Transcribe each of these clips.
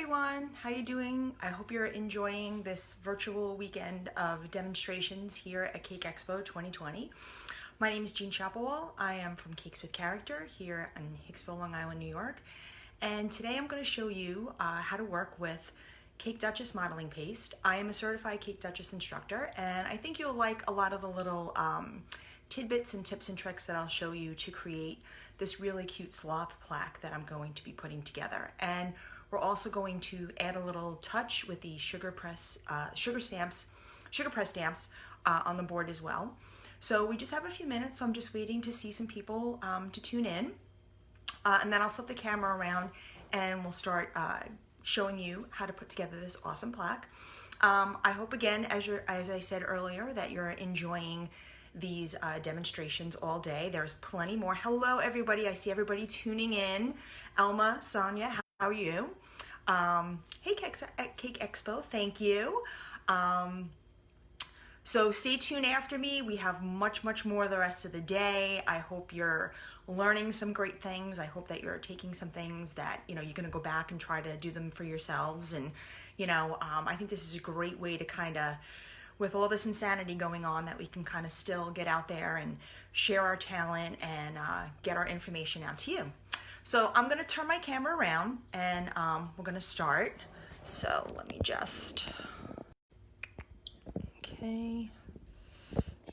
everyone, how you doing? I hope you're enjoying this virtual weekend of demonstrations here at Cake Expo 2020. My name is Schapowal. I am from Cakes with Character here in Hicksville, Long Island, New York. And today I'm going to show you how to work with Cake Dutchess modeling paste. I am a certified Cake Dutchess instructor, and I think you'll like a lot of the little tidbits and tips and tricks that I'll show you to create this really cute sloth plaque that I'm going to be putting together. And we're also going to add a little touch with the sugar press stamps on the board as well. So we just have a few minutes, so I'm just waiting to see some people to tune in. And then I'll flip the camera around and we'll start showing you how to put together this awesome plaque. I hope again, as I said earlier, that you're enjoying these demonstrations all day. There's plenty more. Hello everybody, I see everybody tuning in. Elma, Sonia, how are you? Hey Cake Expo, thank you. So stay tuned after me. We have much more the rest of the day. I hope you're learning some great things. I hope that you're taking some things that, you're going to go back and try to do them for yourselves. And, I think this is a great way to kind of, with all this insanity going on, that we can kind of still get out there and share our talent and get our information out to you. So I'm going to turn my camera around and we're going to start. So let me just...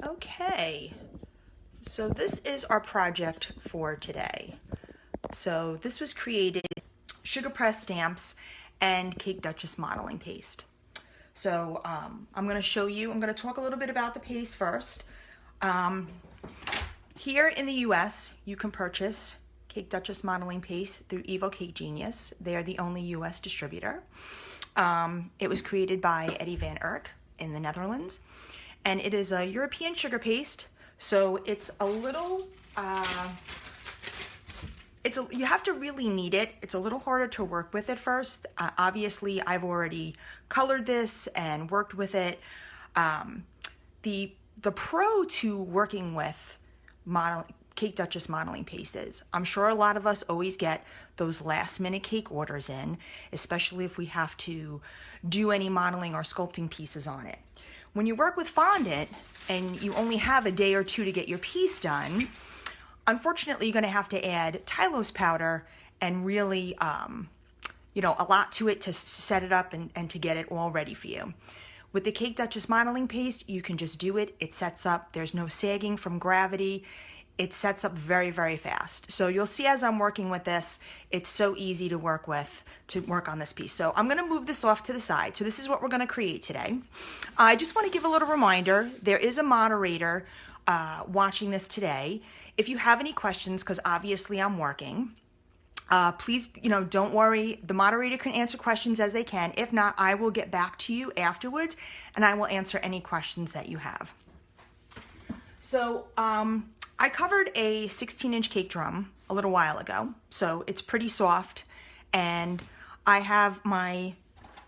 Okay, so this is our project for today. So this was created sugar press stamps and Cake Dutchess modeling paste. So I'm going to talk a little bit about the paste first. Here in the US, you can purchase Cake Dutchess modeling paste through Evil Cake Genius. They are the only US distributor. It was created by Eddie Van Erck in the Netherlands, and it is a European sugar paste, so it's a little you have to really knead it. It's a little harder to work with at first. Obviously I've already colored this and worked with it. The pro to working with Cake Dutchess modeling paste is, I'm sure a lot of us always get those last minute cake orders in, especially if we have to do any modeling or sculpting pieces on it. When you work with fondant and you only have a day or two to get your piece done, unfortunately you're going to have to add Tylose powder and really, a lot to it to set it up and to get it all ready for you. With the Cake Dutchess modeling paste, you can just do it. It sets up. There's no sagging from gravity. It sets up very fast. So you'll see as I'm working with this, it's so easy to work on this piece. So I'm gonna move this off to the side. So this is what we're gonna create today. I just wanna give a little reminder, there is a moderator watching this today. If you have any questions, because obviously I'm working, please, don't worry. The moderator can answer questions as they can. If not, I will get back to you afterwards and I will answer any questions that you have. So, I covered a 16-inch cake drum a little while ago, so it's pretty soft, and I have my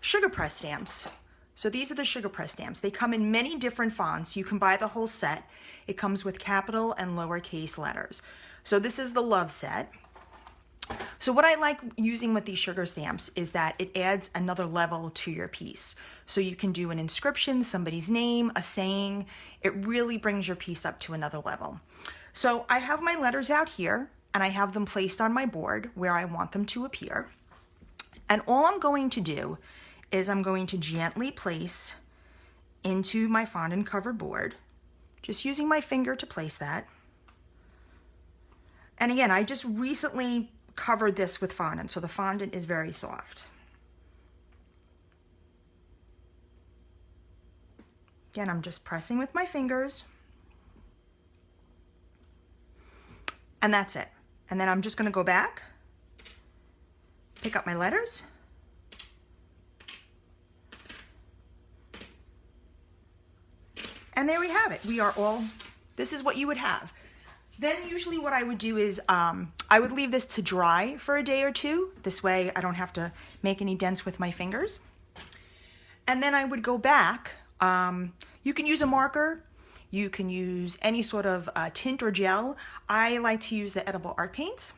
sugar press stamps. So these are the sugar press stamps. They come in many different fonts. You can buy the whole set. It comes with capital and lowercase letters. So this is the love set. So what I like using with these sugar stamps is that it adds another level to your piece. So you can do an inscription, somebody's name, a saying. It really brings your piece up to another level. So I have my letters out here and I have them placed on my board where I want them to appear. And all I'm going to do is I'm going to gently place into my fondant covered board, just using my finger to place that. And again, I just recently covered this with fondant, so the fondant is very soft. Again, I'm just pressing with my fingers. And that's it. And then I'm just going to go back, pick up my letters, and there we have it. This is what you would have. Then usually what I would do is I would leave this to dry for a day or two. This way I don't have to make any dents with my fingers. And then I would go back. You can use a marker. You can use any sort of tint or gel. I like to use the edible art paints.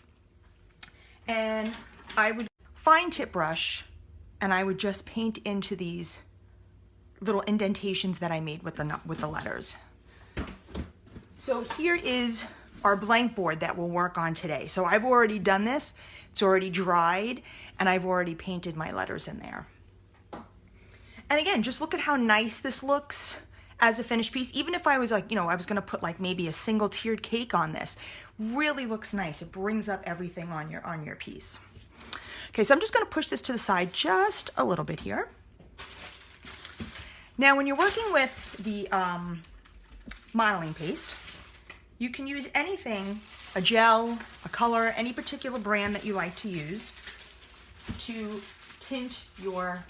And I would fine tip brush and I would just paint into these little indentations that I made with the letters. So here is our blank board that we'll work on today. So I've already done this, it's already dried, and I've already painted my letters in there. And again, just look at how nice this looks as a finished piece. Even if I was like, you know, I was gonna put like maybe a single tiered cake on this, really looks nice. It brings up everything on your piece. Okay, so I'm just gonna push this to the side just a little bit here. Now, when you're working with the modeling paste, you can use anything, a gel, a color, any particular brand that you like to use to tint your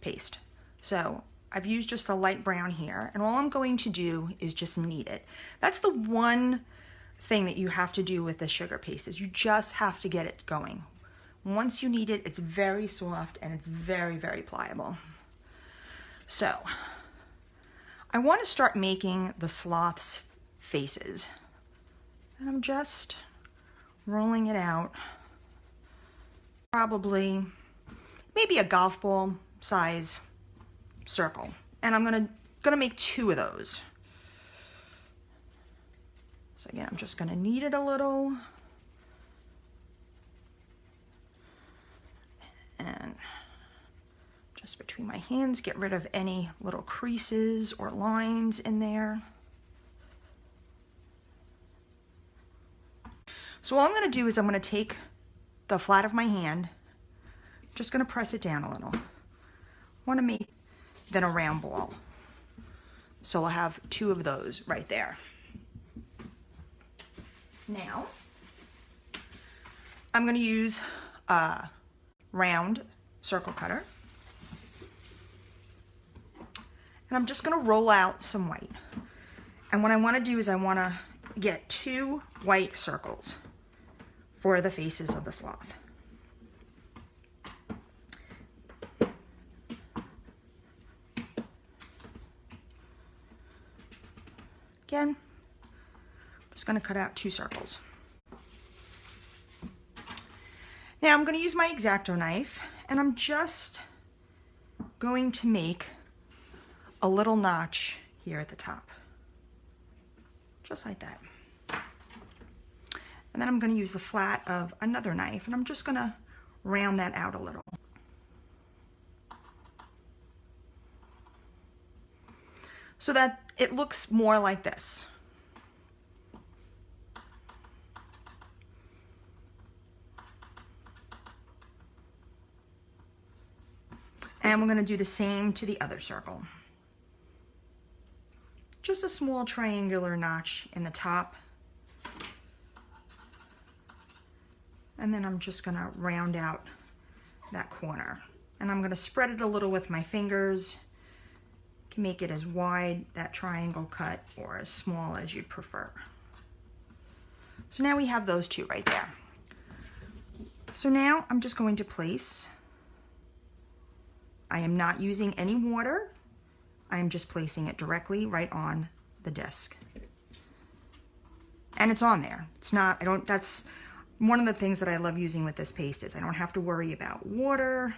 paste. So I've used just a light brown here, and all I'm going to do is just knead it. That's the one thing that you have to do with the sugar paste, is you just have to get it going. Once you knead it, it's very soft and it's very, very pliable. So I want to start making the sloth's faces. And I'm just rolling it out, probably maybe a golf ball size circle. And I'm gonna make 2 of those. So again, I'm just gonna knead it a little. And just between my hands, get rid of any little creases or lines in there. So all I'm gonna do is I'm gonna take the flat of my hand, just gonna press it down a little. Wanna make then a round ball. So I'll have 2 of those right there. Now, I'm gonna use a round circle cutter. And I'm just gonna roll out some white. And what I wanna do is I wanna get 2 white circles for the faces of the sloth. Again, just gonna cut out 2 circles. Now I'm gonna use my X-Acto knife, and I'm just going to make a little notch here at the top, just like that. And then I'm gonna use the flat of another knife, and I'm just gonna round that out a little. So that it looks more like this. And we're gonna do the same to the other circle. Just a small triangular notch in the top. And then I'm just gonna round out that corner. And I'm gonna spread it a little with my fingers. You can make it as wide, that triangle cut, or as small as you'd prefer. So now we have those 2 right there. So now I'm just going to place, I am not using any water. I am just placing it directly right on the disc. And it's on there. It's not, that's one of the things that I love using with this paste, is I don't have to worry about water.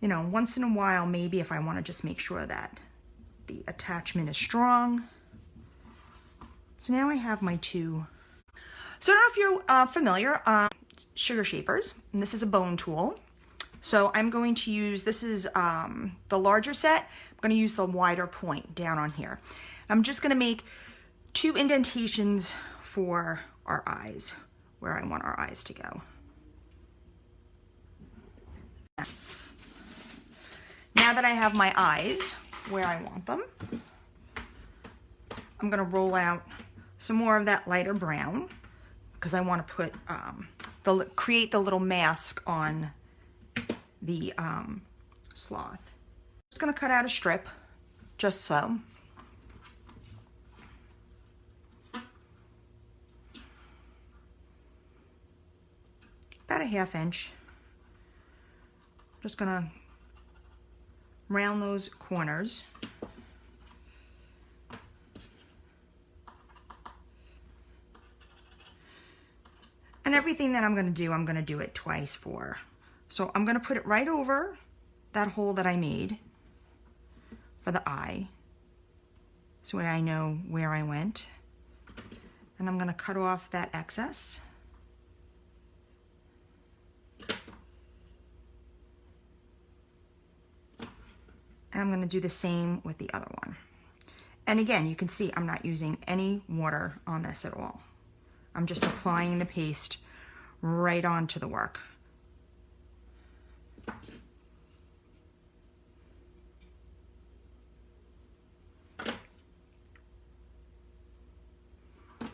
You know, once in a while, maybe if I want to just make sure that the attachment is strong. So now I have my 2. So I don't know if you're familiar, sugar shapers, and this is a bone tool. So I'm going to use, this is the larger set. I'm going to use the wider point down on here. I'm just going to make 2 indentations for our eyes, where I want our eyes to go. Now that I have my eyes where I want them, I'm going to roll out some more of that lighter brown, because I want to put create the little mask on the sloth. Just going to cut out a strip, just so. About a 1/2 inch. Just going to round those corners. And everything that I'm going to do it twice for So I'm gonna put it right over that hole that I made for the eye, so that I know where I went. And I'm gonna cut off that excess. And I'm gonna do the same with the other one. And again, you can see I'm not using any water on this at all. I'm just applying the paste right onto the work.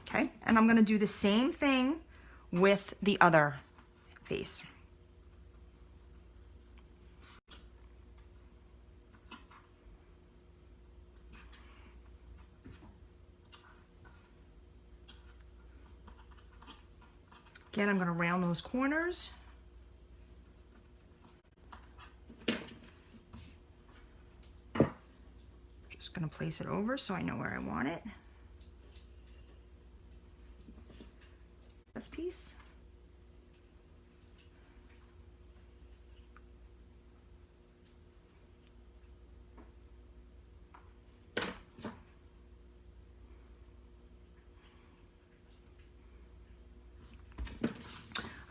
Okay, and I'm gonna do the same thing with the other face. Again, I'm gonna round those corners. Just gonna place it over so I know where I want it. This piece.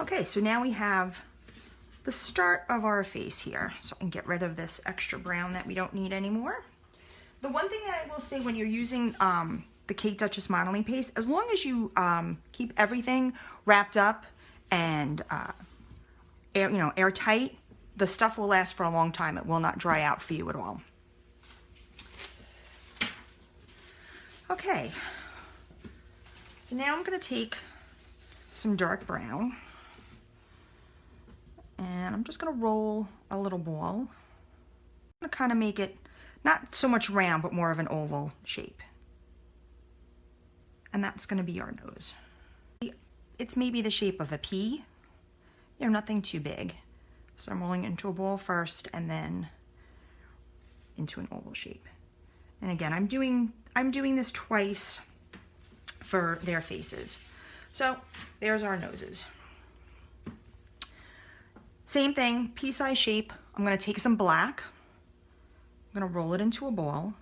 Okay, so now we have the start of our face here. So I can get rid of this extra brown that we don't need anymore. The one thing that I will say when you're using the Kate Dutchess modeling paste, as long as you keep everything wrapped up and airtight, the stuff will last for a long time. It will not dry out for you at all. Okay, so now I'm gonna take some dark brown and I'm just gonna roll a little ball. I'm gonna kind of make it not so much round, but more of an oval shape. And that's gonna be our nose. It's maybe the shape of a pea, nothing too big. So I'm rolling it into a ball first and then into an oval shape. And again, I'm doing this twice for their faces. So there's our noses. Same thing, pea-sized shape. I'm gonna take some black. I'm gonna roll it into a ball.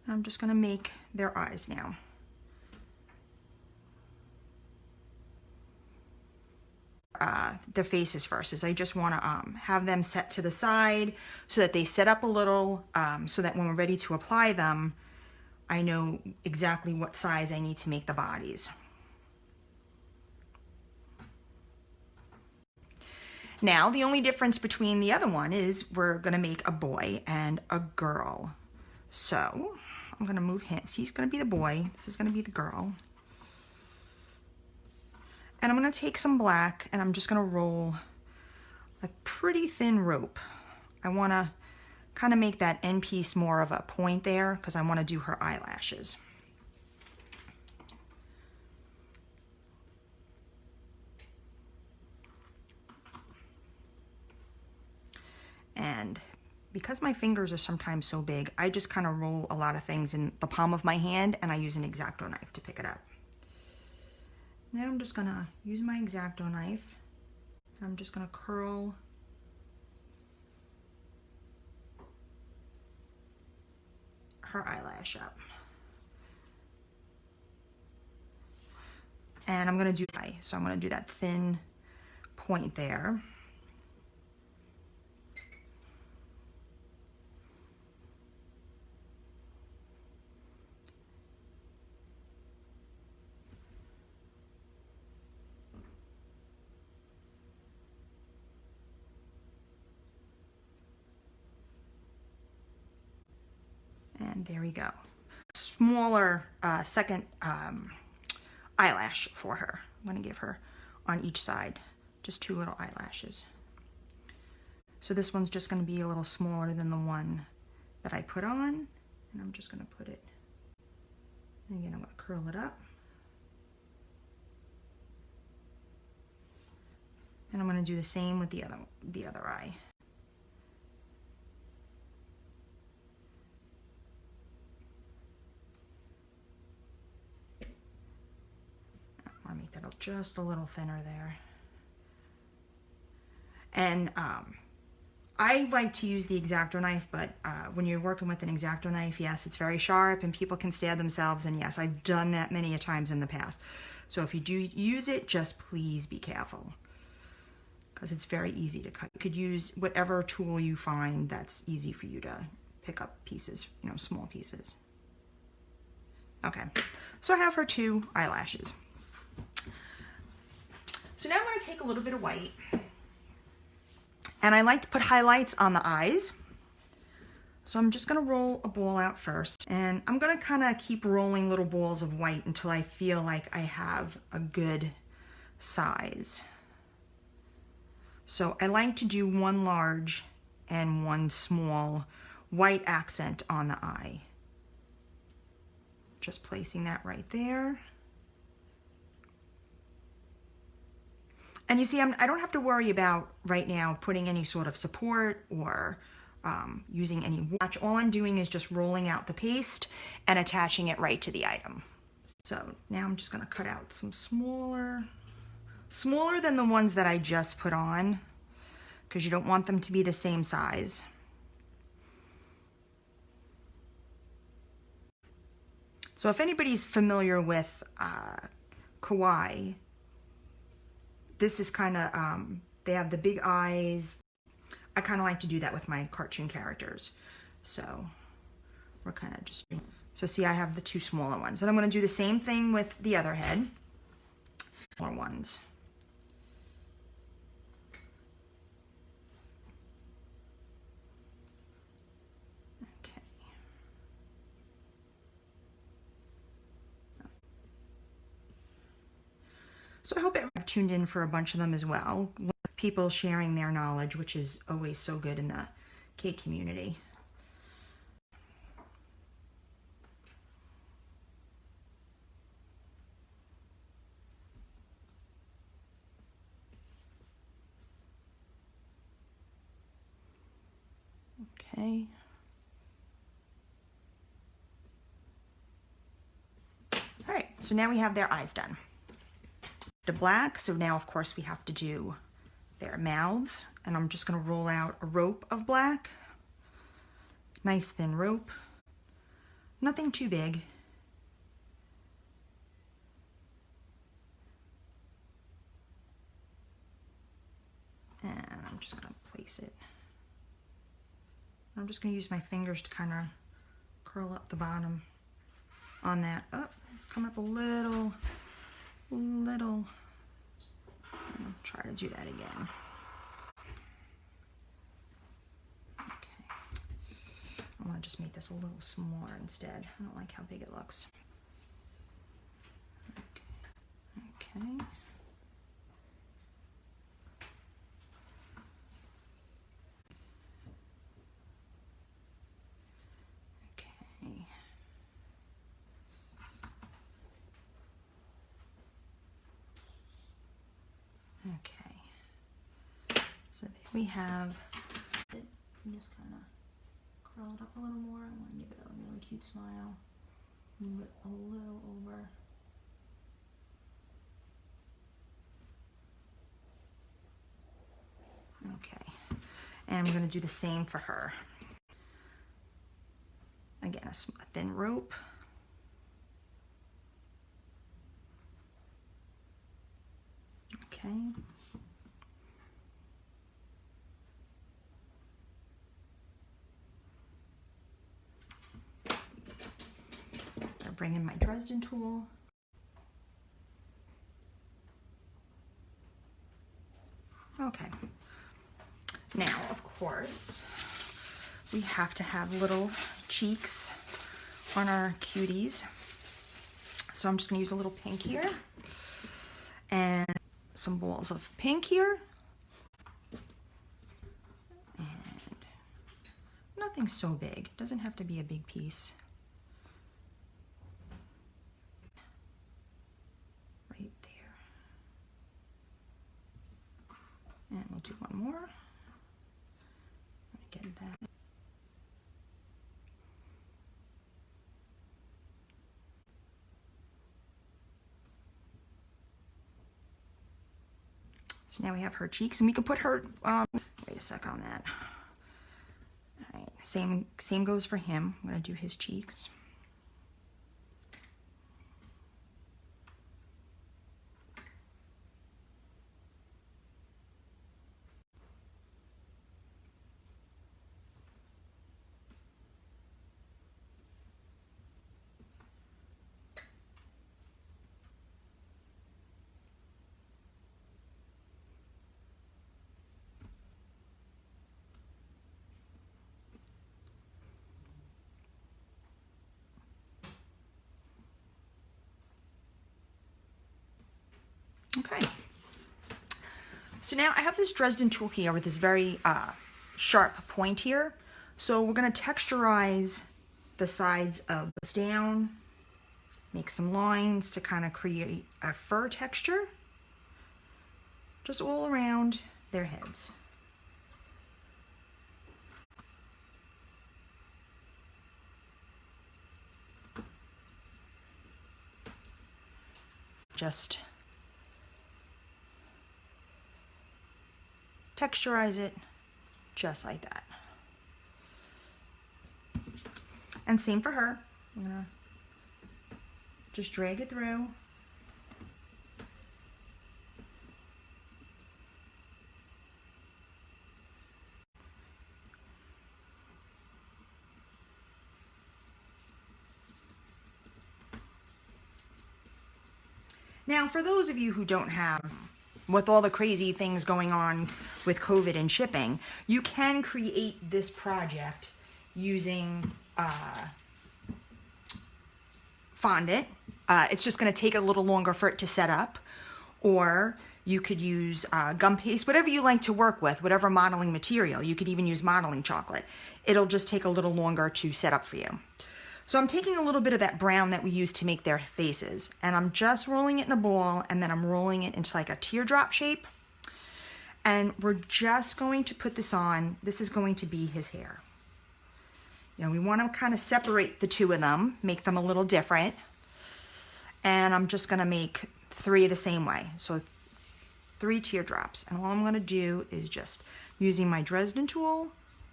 And I'm just gonna make their eyes now. The faces first is I just want to have them set to the side so that they set up a little, so that when we're ready to apply them, I know exactly what size I need to make the bodies. Now the only difference between the other one is we're going to make a boy and a girl. So I'm going to move him. So he's going to be the boy. This is going to be the girl. And I'm going to take some black and I'm just going to roll a pretty thin rope. I want to kind of make that end piece more of a point there because I want to do her eyelashes. And because my fingers are sometimes so big, I just kind of roll a lot of things in the palm of my hand and I use an X-Acto knife to pick it up. Now I'm just gonna use my X-Acto knife and I'm just gonna curl her eyelash up. And I'm gonna do eye, so I'm gonna do that thin point there. And there we go. Smaller second eyelash for her. I'm going to give her on each side, just 2 little eyelashes. So this one's just going to be a little smaller than the one that I put on. And I'm just going to put it, and again, I'm going to curl it up. And I'm going to do the same with the other eye. I want to make that just a little thinner there. And I like to use the X-Acto knife, but when you're working with an X-Acto knife, yes, it's very sharp and people can stab themselves. And yes, I've done that many a times in the past. So if you do use it, just please be careful, because it's very easy to cut. You could use whatever tool you find that's easy for you to pick up pieces, you know, small pieces. Okay, so I have her 2 eyelashes. So now I'm going to take a little bit of white, and I like to put highlights on the eyes. So I'm just going to roll a ball out first, and I'm going to kind of keep rolling little balls of white until I feel like I have a good size. So I like to do 1 large and 1 small white accent on the eye. Just placing that right there. And you see, I don't have to worry about right now putting any sort of support or using any watch. All I'm doing is just rolling out the paste and attaching it right to the item. So now I'm just going to cut out some smaller than the ones that I just put on, because you don't want them to be the same size. So if anybody's familiar with kawaii, this is kind of, they have the big eyes. I kind of like to do that with my cartoon characters. So we're kind of just, so see, I have the 2 smaller ones. And I'm going to do the same thing with the other head. Smaller ones. Okay. So I hope I've tuned in for a bunch of them as well. People sharing their knowledge, which is always so good in the cake community. Okay. All right, so now we have their eyes done. The black, so now of course we have to do their mouths, and I'm just going to roll out a rope of black. Nice thin rope. Nothing too big. And I'm just going to place it. I'm just going to use my fingers to kind of curl up the bottom on that. Oh, it's come up a little. I'll try to do that again. Okay. I want to just make this a little smaller instead. I don't like how big it looks. Okay. Okay, so there we have it. I'm just kind of curl it up a little more. I want to give it a really cute smile. Move it a little over. Okay, and I'm going to do the same for her. Again, a thin rope. Okay. I'll bring in my Dresden tool. Okay. Now, of course, we have to have little cheeks on our cuties. So I'm just going to use a little pink here and some balls of pink here. And nothing so big. It doesn't have to be a big piece. Right there. And we'll do one more. Get that. So now we have her cheeks, and we can put her, wait a sec on that. All right, same goes for him. I'm gonna do his cheeks. Okay. So now I have this Dresden tool here with this very sharp point here. So we're going to texturize the sides of this down, make some lines to kind of create a fur texture, just all around their heads. Just texturize it just like that. And same for her. I'm gonna just drag it through. Now, for those of you who don't have, with all the crazy things going on with COVID and shipping, you can create this project using fondant. It's just going to take a little longer for it to set up, or you could use gum paste, whatever you like to work with, whatever modeling material. You could even use modeling chocolate. It'll just take a little longer to set up for you. So I'm taking a little bit of that brown that we used to make their faces, and I'm just rolling it in a ball, and then I'm rolling it into like a teardrop shape. And we're just going to put this on. This is going to be his hair. You know, we want to kind of separate the two of them, make them a little different. And I'm just going to make 3 the same way. So 3 teardrops. And all I'm going to do is just using my Dresden tool,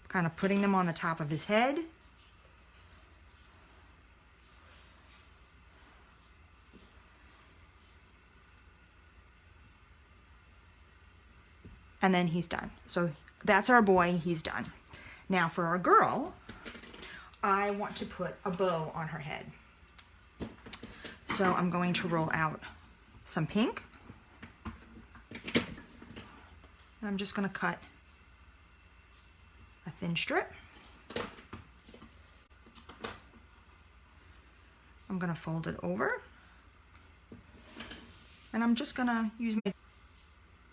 kind of putting them on the top of his head. And then he's done. So that's our boy, he's done. Now for our girl, I want to put a bow on her head. So I'm going to roll out some pink. And I'm just gonna cut a thin strip. I'm gonna fold it over. And I'm just gonna use my,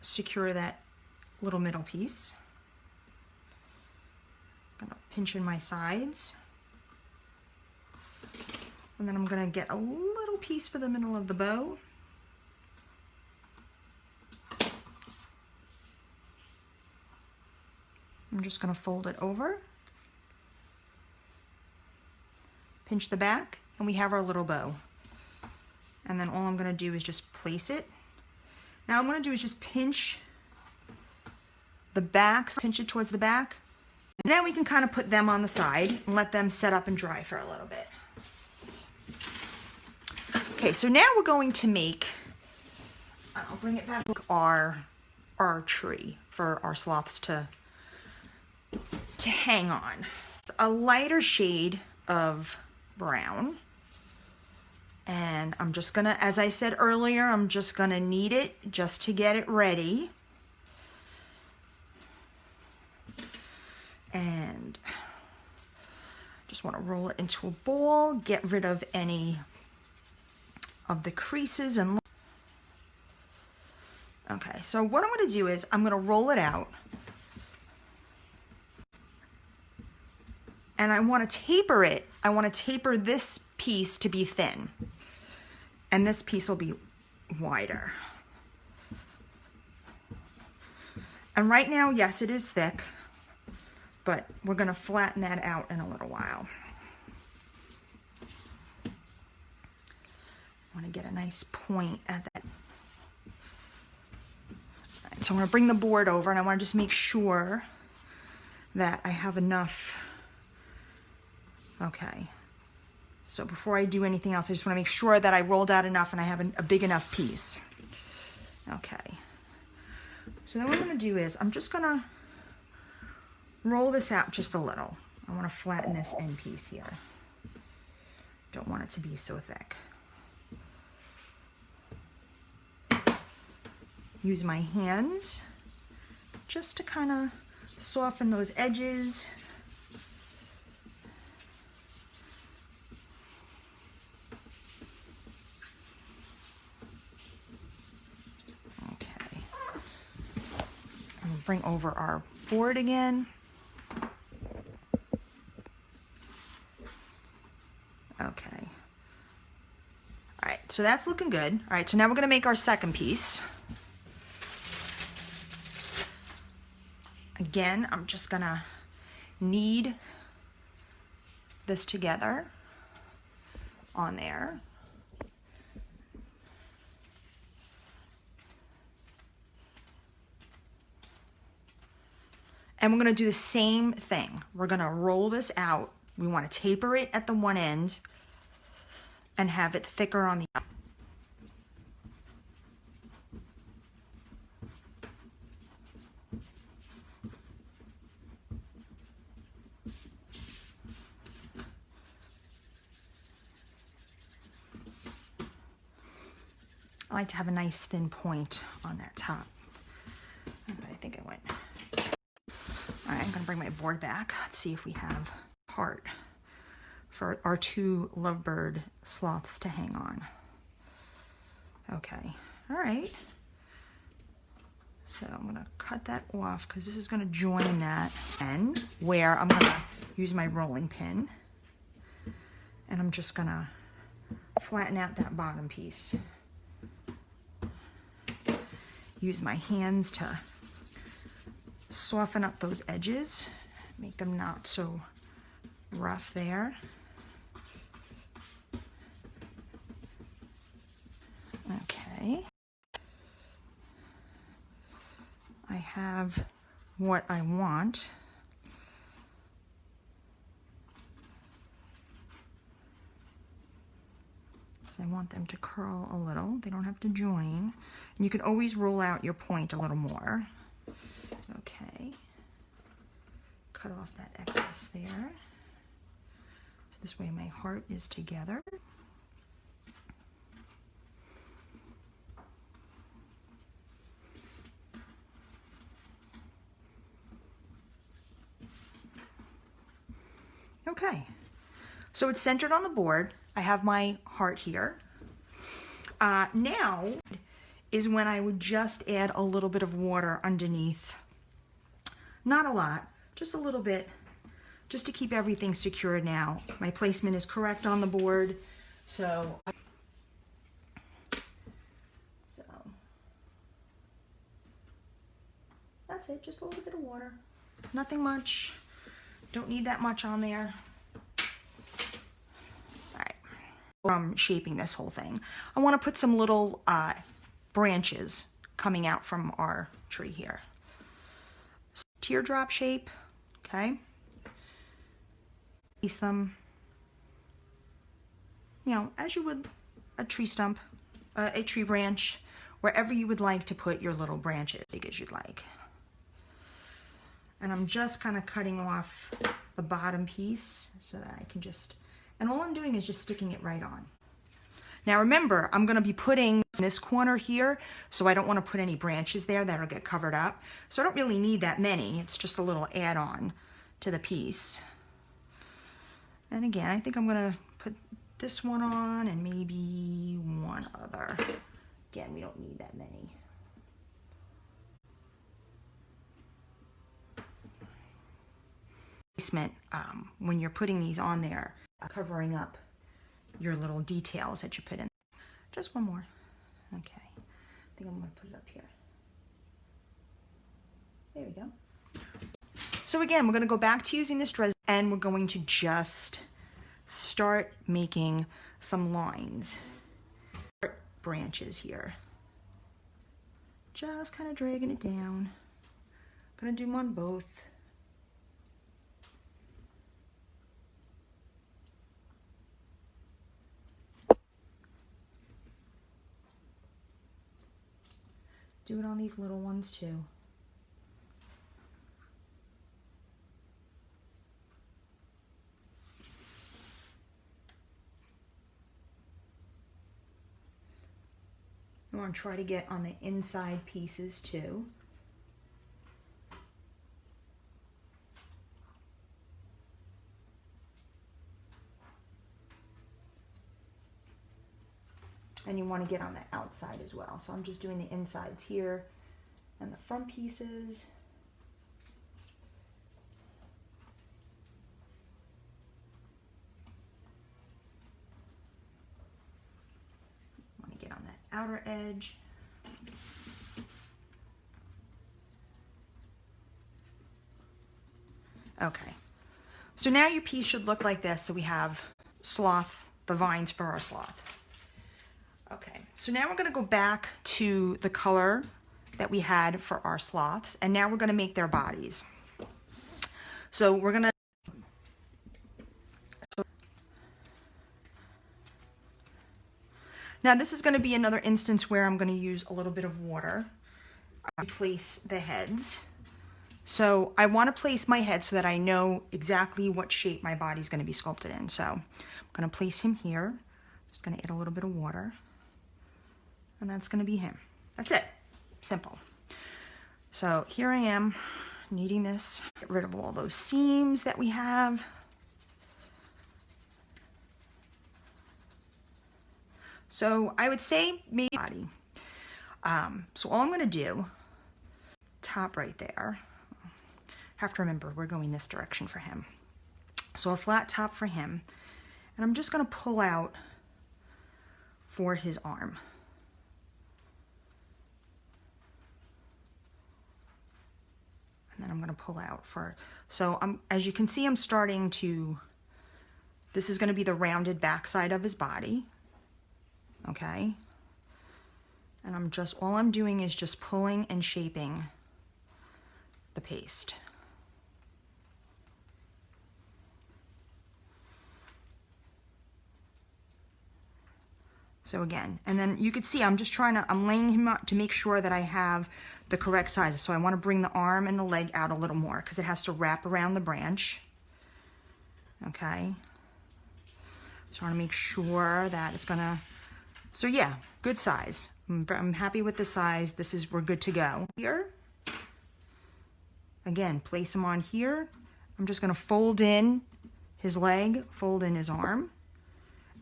secure that little middle piece. I'm gonna pinch in my sides. And then I'm gonna get a little piece for the middle of the bow. I'm just gonna fold it over, pinch the back, and we have our little bow. And then all I'm gonna do is just place it. Now what I'm gonna do is just pinch the back, pinch it towards the back. And then we can kind of put them on the side and let them set up and dry for a little bit. Okay, so now we're going to make, I'll bring it back, our tree for our sloths to hang on. A lighter shade of brown. And I'm just gonna, as I said earlier, I'm just gonna knead it just to get it ready. And just want to roll it into a ball, get rid of any of the creases and okay, so what I'm going to do is I'm going to roll it out, and I want to taper it. I want to taper this piece to be thin, and this piece will be wider. And right now, yes, it is thick, but we're going to flatten that out in a little while. I want to get a nice point at that. So I'm gonna bring the board over and I wanna just make sure that I have enough. Okay. So before I do anything else, I just wanna make sure that I rolled out enough and I have a big enough piece. Okay. So then what I'm gonna do is I'm just gonna roll this out just a little. I wanna flatten this end piece here. Don't want it to be so thick. Use my hands just to kind of soften those edges. Okay. And we'll bring over our board again. Okay. All right, so that's looking good. All right, so now we're gonna make our second piece. Again, I'm just gonna knead this together on there. And we're gonna do the same thing. We're gonna roll this out. We wanna taper it at the one end and have it thicker on the other. I like to have a nice thin point on that top. But I think I went. All right, I'm gonna bring my board back. Let's see if we have part for our two lovebird sloths to hang on. Okay, all right. So I'm gonna cut that off because this is gonna join that end where I'm gonna use my rolling pin and I'm just gonna flatten out that bottom piece. Use my hands to soften up those edges, make them not so rough there. Okay. I have what I want. So I want them to curl a little. They don't have to join. And you can always roll out your point a little more. Okay. Cut off that excess there. So this way my heart is together. Okay, so it's centered on the board. I have my heart here. Now is when I would just add a little bit of water underneath. Not a lot, just a little bit, just to keep everything secure now. My placement is correct on the board, so that's it, just a little bit of water. Nothing much, don't need that much on there. From shaping this whole thing, I want to put some little branches coming out from our tree here. So, teardrop shape, okay? Piece them, you know, as you would a tree stump, a tree branch, wherever you would like to put your little branches, as big as you'd like. And I'm just kind of cutting off the bottom piece so that I can just. And all I'm doing is just sticking it right on. Now remember, I'm gonna be putting this corner here, so I don't wanna put any branches there that'll get covered up. So I don't really need that many. It's just a little add-on to the piece. And again, I think I'm gonna put this one on and maybe one other. Again, we don't need that many. Placement, when you're putting these on there, covering up your little details that you put in. Just one more. Okay, I think I'm gonna put it up here. There we go. So again, we're gonna go back to using this dresser and we're going to just start making some lines, branches here. just kind of dragging it down. Gonna do them on both. Do it on these little ones too. You want to try to get on the inside pieces too. And you want to get on the outside as well. So I'm just doing the insides here and the front pieces. Want to get on that outer edge. Okay. So now your piece should look like this. So we have sloth, the vines for our sloth. Okay, so now we're going to go back to the color that we had for our sloths, and now we're going to make their bodies. So we're going to... Now this is going to be another instance where I'm going to use a little bit of water to place the heads. So I want to place my head so that I know exactly what shape my body is going to be sculpted in. So I'm going to place him here. Just going to add a little bit of water. And that's going to be him. That's it. Simple. So here I am kneading this. Get rid of all those seams that we have. So I would say maybe body. So all I'm going to do, top right there. Have to remember we're going this direction for him. So a flat top for him. And I'm just going to pull out for his arm. And then I'm going to pull out for, so as you can see, I'm starting to, this is going to be the rounded backside of his body. Okay. And all I'm doing is just pulling and shaping the paste. So again, and then you could see I'm just I'm laying him out to make sure that I have the correct sizes. So I want to bring the arm and the leg out a little more because it has to wrap around the branch. Okay. So I want to make sure that it's gonna, so yeah, good size. I'm happy with the size. We're good to go. Here, again, place him on here. I'm just gonna fold in his leg, fold in his arm.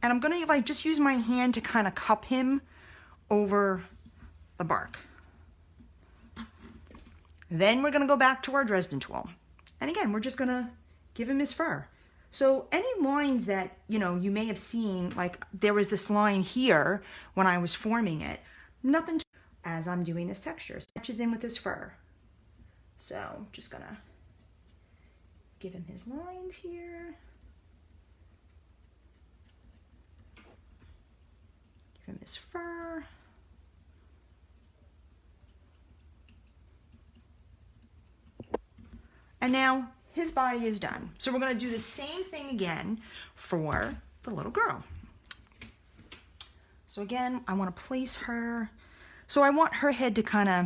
And I'm gonna like just use my hand to kind of cup him over the bark. Then we're gonna go back to our Dresden tool. And again, we're just gonna give him his fur. So any lines that, you may have seen, like there was this line here when I was forming it, nothing as I'm doing this texture. Matches in with his fur. So just gonna give him his lines here. Give him his fur. And now his body is done. So we're going to do the same thing again for the little girl. So again, I want to place her. So I want her head to kind of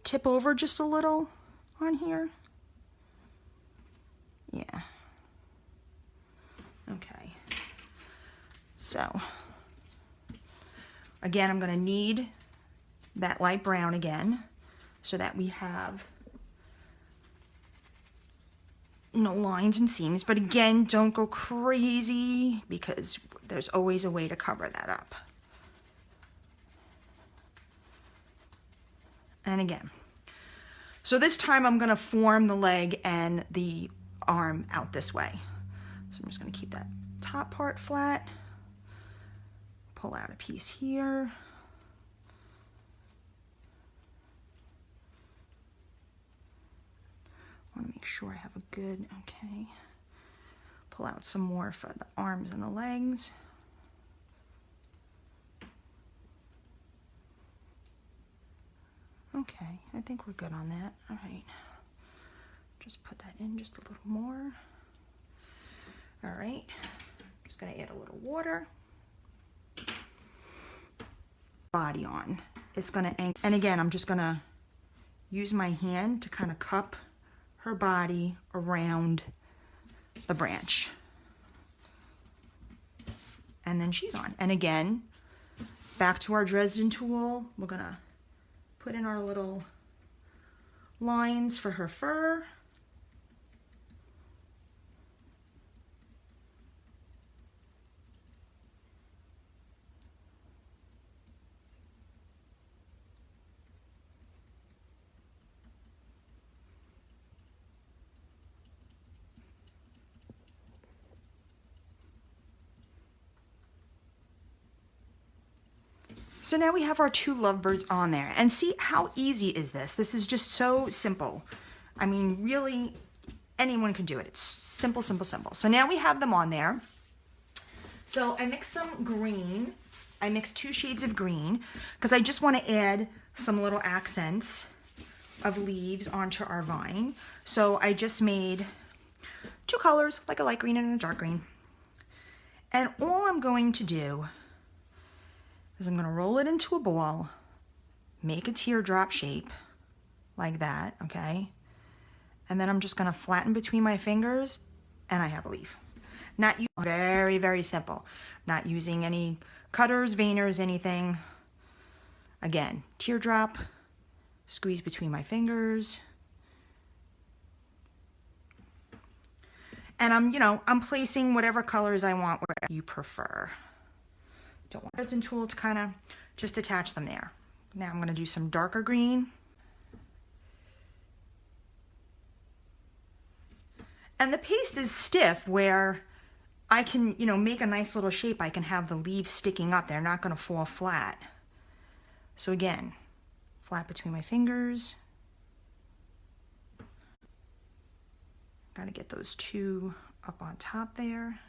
tip over just a little on here. Yeah. Okay. So again, I'm going to knead that light brown again so that we have no lines and seams. But again, don't go crazy because there's always a way to cover that up. And again, so this time I'm going to form the leg and the arm out this way. So I'm just going to keep that top part flat. Pull out a piece here. I want to make sure I have a good, okay. Pull out some more for the arms and the legs. Okay, I think we're good on that. All right, just put that in just a little more. All right, just gonna add a little water. Body on. It's gonna, and again, I'm just gonna use my hand to kind of cup her body around the branch. And then she's on. And again, back to our Dresden tool, we're gonna put in our little lines for her fur. So now we have our two lovebirds on there, and see how easy is this? This is just so simple. I mean, really, anyone can do it. It's simple, simple, simple. So now we have them on there. So I mixed some green. I mixed 2 shades of green because I just want to add some little accents of leaves onto our vine. So I just made 2 colors, like a light green and a dark green. And all I'm going to do is I'm going to roll it into a ball, make a teardrop shape like that, okay? And then I'm just going to flatten between my fingers and I have a leaf. Not very, very simple. Not using any cutters, veiners, anything. Again, teardrop, squeeze between my fingers. And I'm placing whatever colors I want wherever you prefer. Don't want a Dresden tool to kind of just attach them there. Now I'm going to do some darker green. And the paste is stiff where I can, make a nice little shape. I can have the leaves sticking up. They're not going to fall flat. So again, flat between my fingers. Got to get those 2 up on top there.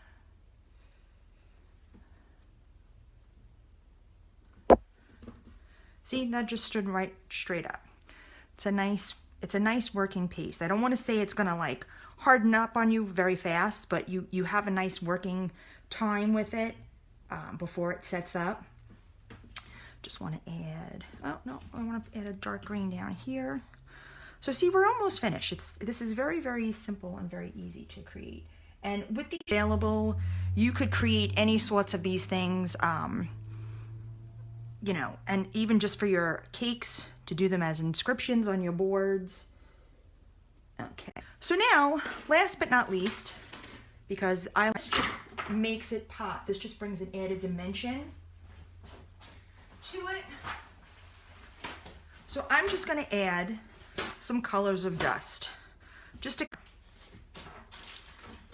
See, that just stood right straight up. It's a nice working paste. I don't want to say it's gonna like harden up on you very fast, but you have a nice working time with it before it sets up. Just want to add, oh no, I want to add a dark green down here. So see, we're almost finished. This is very, very simple and very easy to create. And with the available, you could create any sorts of these things. And even just for your cakes, to do them as inscriptions on your boards. Okay, so now, last but not least, because this just makes it pop, this just brings an added dimension to it. So I'm just going to add some colors of dust.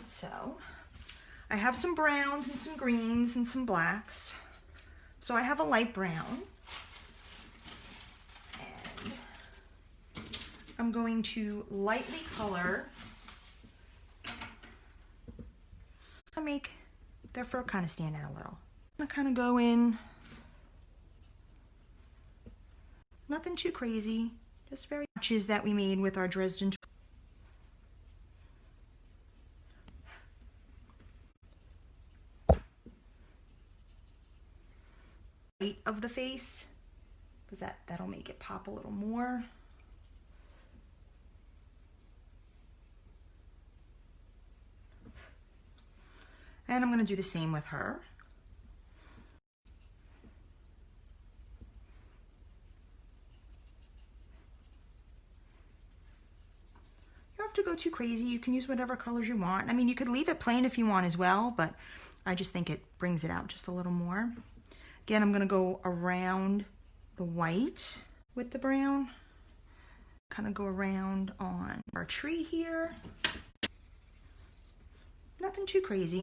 So I have some browns and some greens and some blacks. So I have a light brown, and I'm going to lightly color. I'll make their fur kind of stand out a little. I'm gonna kind of go in, nothing too crazy, just very patches that we made with our Dresden tool. Of the face, because that'll make it pop a little more. And I'm going to do the same with her. You don't have to go too crazy. You can use whatever colors you want. I mean, you could leave it plain if you want as well, but I just think it brings it out just a little more. Again, I'm going to go around the white with the brown. Kind of go around on our tree here. Nothing too crazy.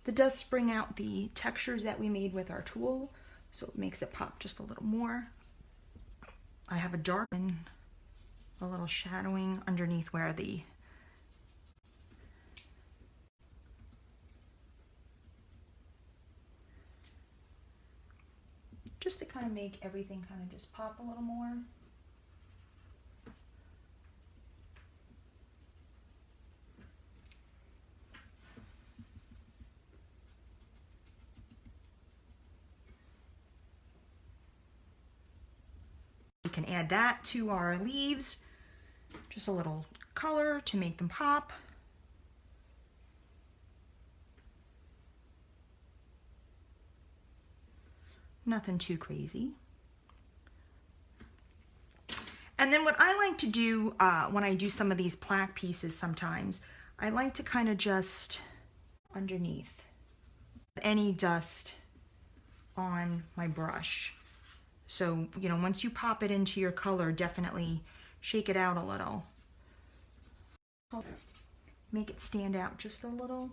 The dusts bring out the textures that we made with our tool, so it makes it pop just a little more. I have a dark and a little shadowing underneath where the just to kind of make everything kind of just pop a little more. We can add that to our leaves, just a little color to make them pop. Nothing too crazy. And then what I like to do when I do some of these plaque pieces sometimes, I like to kind of just underneath any dust on my brush. So, you know, once you pop it into your color, definitely shake it out a little. Make it stand out just a little.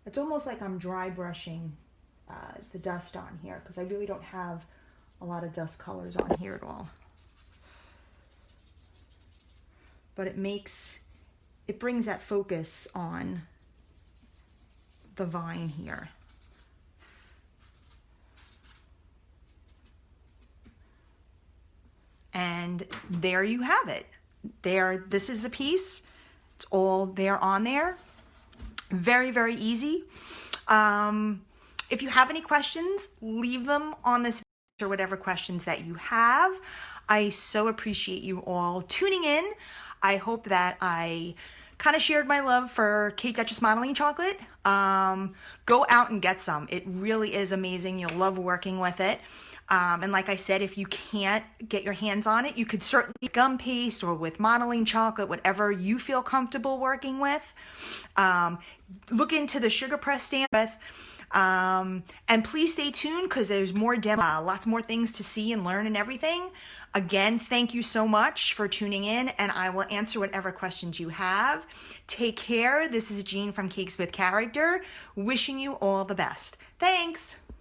It's almost like I'm dry brushing the dust on here, because I really don't have a lot of dust colors on here at all. But it brings that focus on the vine here. And there you have it. This is the piece. It's all there on there. Very, very easy. If you have any questions, leave them on this video, or whatever questions that you have. I so appreciate you all tuning in. I hope that I kind of shared my love for Kate Dutchess modeling chocolate. Go out and get some. It really is amazing. You'll love working with it. And like I said, if you can't get your hands on it, you could certainly gum paste or with modeling chocolate, whatever you feel comfortable working with. Look into the sugar press stand with. And please stay tuned, because there's more lots more things to see and learn and everything. Again, thank you so much for tuning in, and I will answer whatever questions you have. Take care. This is Jean from Cakes with Character, wishing you all the best. Thanks.